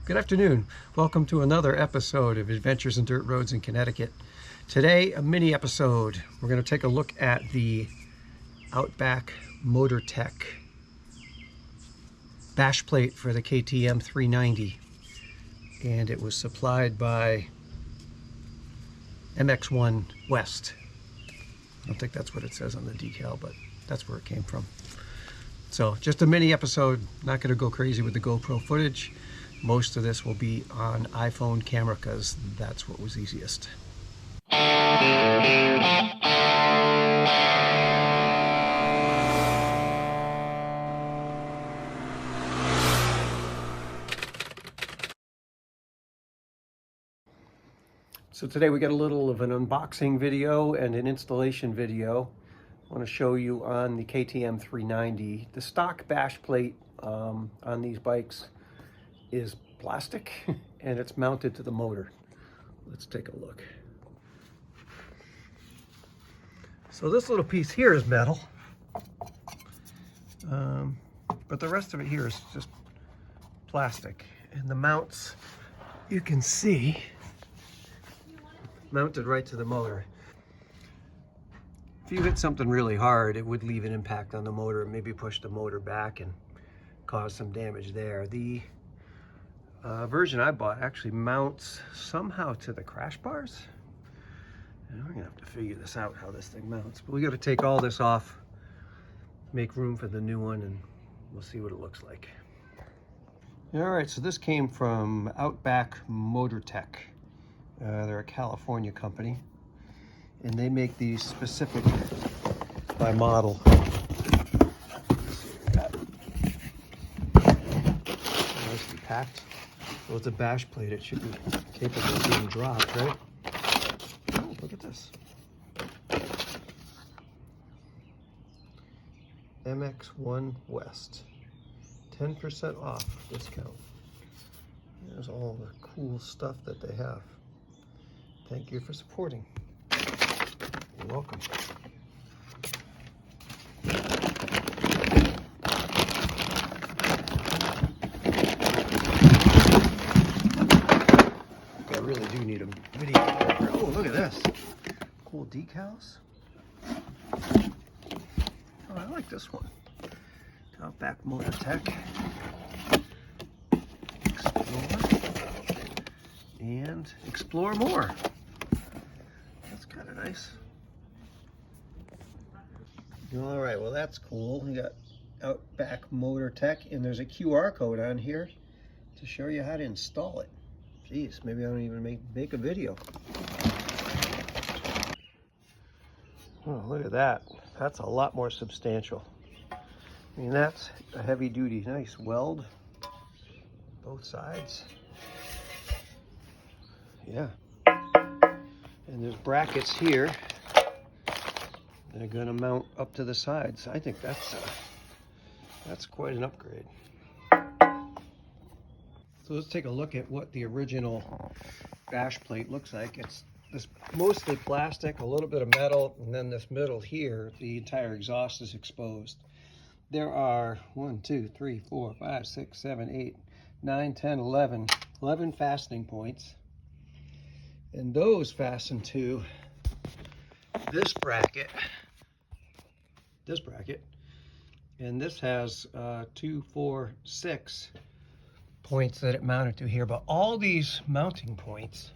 Good afternoon. Welcome to another episode of Adventures in Dirt Roads in Connecticut. Today, a mini episode. We're going to take a look at the Outback Motortech bash plate for the KTM 390. And it was supplied by MX1 West. I don't think that's what it says on the decal, but that's where it came from. So just a mini episode, not going to go crazy with the GoPro footage. Most of this will be on iPhone camera because that's what was easiest. So today we got a little of an unboxing video and an installation video. I want to show you on the KTM 390. The stock bash plate on these bikes is plastic and it's mounted to the motor. Let's take a look. So this little piece here is metal, but the rest of it here is just plastic. And the mounts, you can see, mounted right to the motor. If you hit something really hard, it would leave an impact on the motor and maybe push the motor back and cause some damage there. The version I bought actually mounts somehow to the crash bars. And we're gonna have to figure this out, how this thing mounts. But we got to take all this off, make room for the new one, and we'll see what it looks like. All right, so this came from Outback Motortech. They're a California company, and they make these specific by model. Nicely packed. So it's a bash plate. It should be capable of being dropped, right? Oh, look at this. MX1 West. 10% off discount. There's all the cool stuff that they have. Thank you for supporting. You're welcome. I really do need a video. Oh, look at this. Cool decals. Oh, I like this one. Outback Motortech. Explore. And explore more. That's kind of nice. All right, well that's cool. We got Outback Motortech, and there's a QR code on here to show you how to install it. Jeez, maybe I don't even make a video. Oh, look at that. That's a lot more substantial. I mean, that's a heavy duty, nice weld, both sides. Yeah. And there's brackets here that are gonna mount up to the sides. I think that's quite an upgrade. So let's take a look at what the original bash plate looks like. It's this mostly plastic, a little bit of metal, and then this middle here, the entire exhaust is exposed. There are 1, 2, 3, 4, 5, 6, 7, 8, 9, 10, 11 fastening points. And those fasten to this bracket, and this has 2, 4, 6 points that it mounted to here. But all these mounting points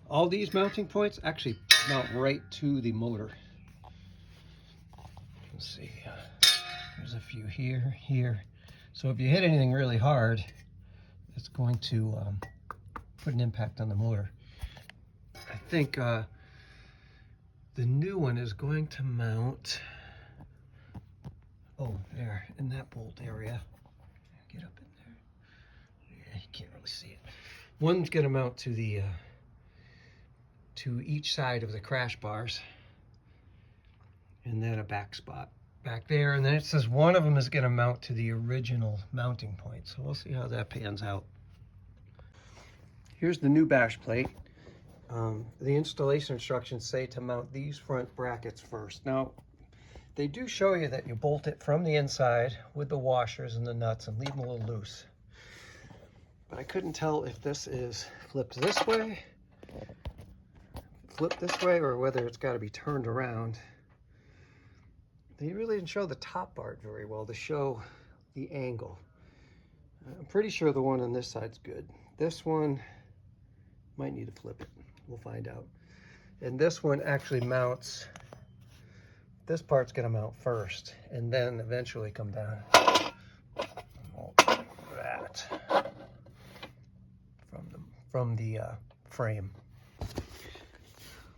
actually mount right to the motor. Let's see, there's a few here. So if you hit anything really hard, it's going to put an impact on the motor. I think the new one is going to mount, oh, there, in that bolt area. Get up in there. Yeah, you can't really see it. One's going to mount to the to each side of the crash bars, and then a back spot back there, and then it says one of them is going to mount to the original mounting point. So we'll see how that pans out. Here's the new bash plate. The installation instructions say to mount these front brackets first. Now, they do show you that you bolt it from the inside with the washers and the nuts and leave them a little loose. but I couldn't tell if this is flipped this way, or whether it's got to be turned around. They really didn't show the top part very well to show the angle. I'm pretty sure the one on this side's good. This one might need to flip it. We'll find out. And this one actually mounts, this part's gonna mount first and then eventually come down. That from the frame.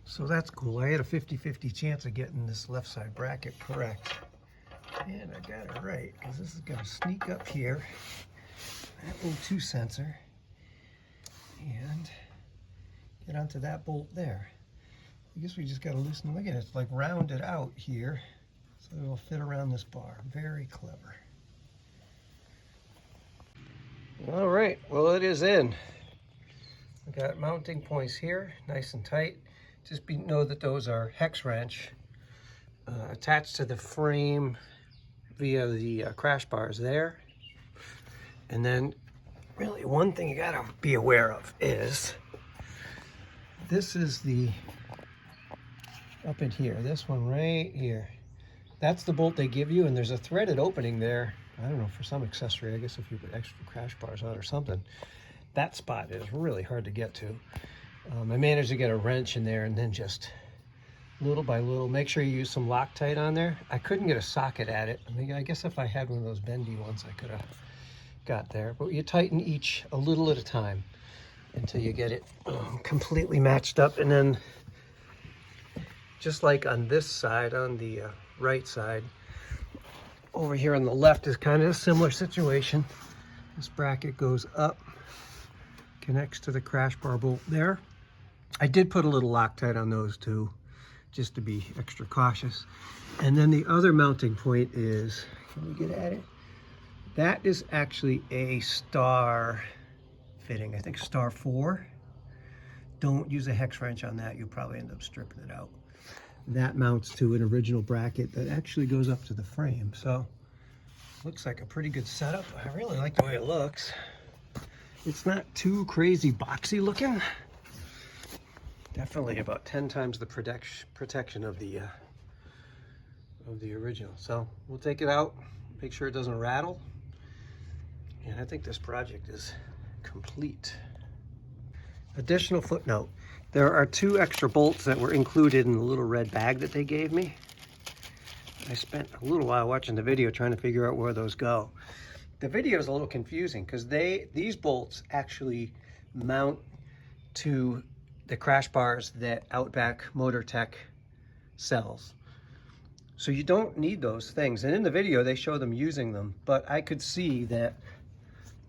So that's cool. I had a 50-50 chance of getting this left side bracket correct. And I got it right, because this is gonna sneak up here, that O2 sensor, and get onto that bolt there. I guess we just gotta loosen, look at it, it's like rounded out here, so it'll fit around this bar. Very clever. All right, well, it is in. We got mounting points here, nice and tight. Just know that those are hex wrench attached to the frame via the crash bars there. And then really one thing you gotta be aware of is this is the, up in here, this one right here. That's the bolt they give you, and there's a threaded opening there. I don't know, for some accessory, I guess if you put extra crash bars on or something. That spot is really hard to get to. I managed to get a wrench in there and then just little by little, make sure you use some Loctite on there. I couldn't get a socket at it. I mean, I guess if I had one of those bendy ones, I could have got there. But you tighten each a little at a time until you get it completely matched up. And then just like on this side, on the right side, over here on the left is kind of a similar situation. This bracket goes up, connects to the crash bar bolt there. I did put a little Loctite on those too, just to be extra cautious. And then the other mounting point is, can we get at it? That is actually a star fitting, I think star 4. Don't use a hex wrench on that, you'll probably end up stripping it out. That mounts to an original bracket that actually goes up to the frame. So, looks like a pretty good setup. I really like the way it looks. It's not too crazy boxy looking. Definitely about 10 times the protection of the original. So we'll take it out, make sure it doesn't rattle. And I think this project is complete. Additional footnote. There are 2 extra bolts that were included in the little red bag that they gave me. I spent a little while watching the video trying to figure out where those go. The video is a little confusing because these bolts actually mount to the crash bars that Outback Motortech sells. So you don't need those things. And in the video, they show them using them, but I could see that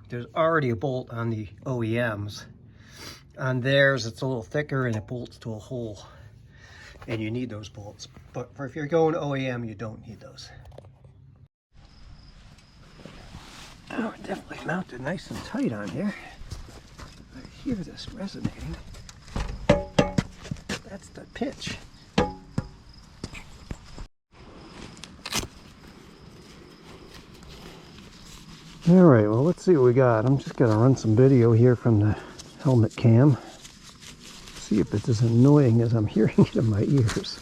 there's already a bolt on the OEMs. On theirs, it's a little thicker and it bolts to a hole. And you need those bolts. But if you're going OEM, you don't need those. Oh, it definitely mounted nice and tight on here. I hear this resonating. That's the pitch. All right, well, let's see what we got. I'm just gonna run some video here from the helmet cam. See if it's as annoying as I'm hearing it in my ears.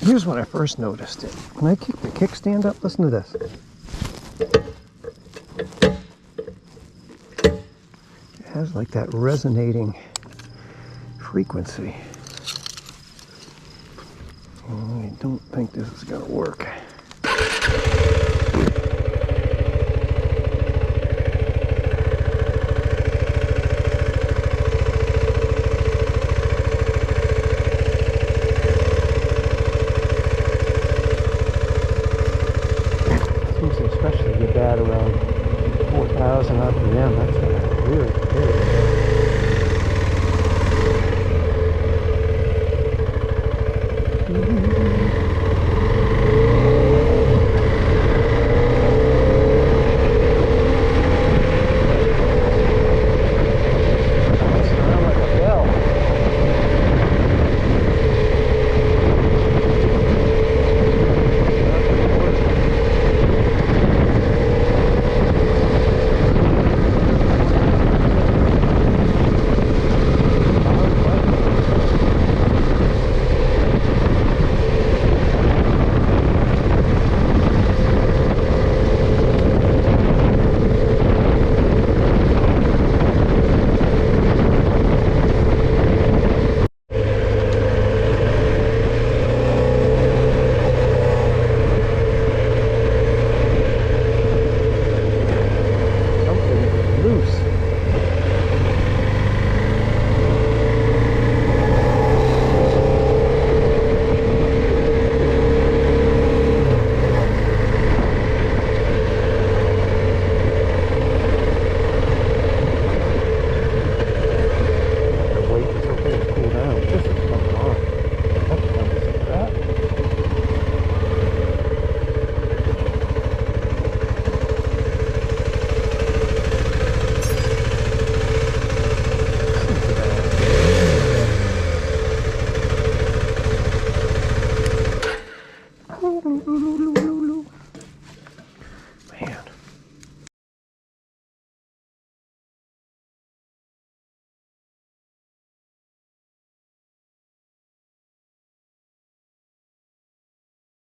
Here's when I first noticed it. When I kick the kickstand up, listen to this. It has like that resonating frequency. I don't think this is going to work. Seems to especially get bad around 4,000 RPM. That's really big.